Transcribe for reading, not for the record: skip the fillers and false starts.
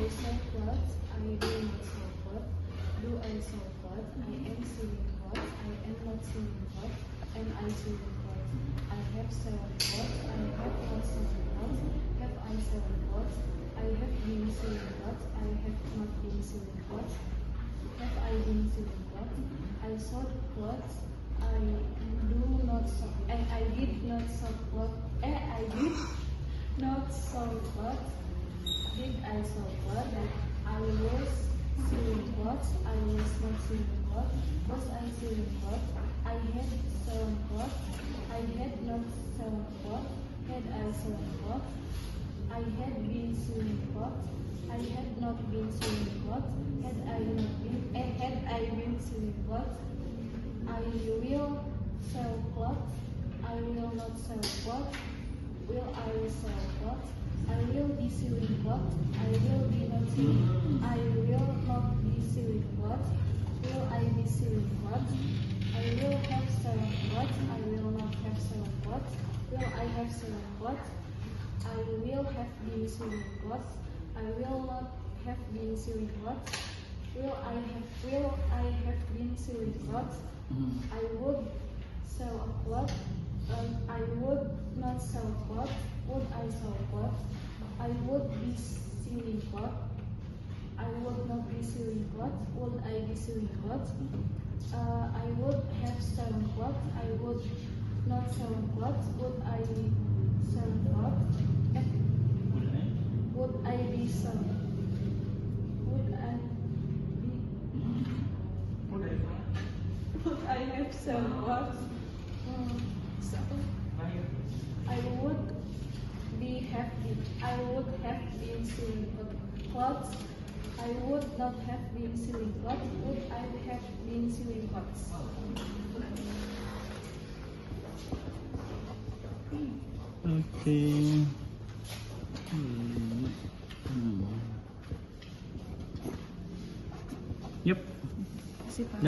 I sell clothes? I do not sell clothes. Do I sell clothes? I am selling clothes. I am not selling clothes. Am I selling clothes? I have selling clothes. I have not selling clothes. Have I selling clothes? I have been selling clothes. I have not been selling clothes. Have I been selling clothes? I sold clothes. I do not sell. I did not sell clothes. I did not sell clothes. Did I sell clothes? I was selling clothes. I was not selling clothes. Was I selling clothes? I had selling clothes. I had not selling clothes. Had I selling clothes? I had been selling clothes. I had not been selling clothes. Had I been selling clothes? I will sell clothes. I will not sell clothes. Will I sell clothes? I will be selling clothes. I will be not selling. I will not be selling clothes. Will I be selling clothes? I will have selling clothes. I will not have selling clothes. Will I have selling clothes? I will have been selling clothes. I will not have been selling clothes. Will I have been selling clothes? I would sell a cloth. I would not sell clothes. Would I sell clothes? I would be selling clothes. I would not be selling clothes. Would I be selling clothes? I would have selling clothes. I would not sell clothes. Would I sell clothes? Would I be selling? Would I have selling clothes? I would have been selling clothes. I would not have been selling clothes. Would I have been selling clothes? Okay. Yep.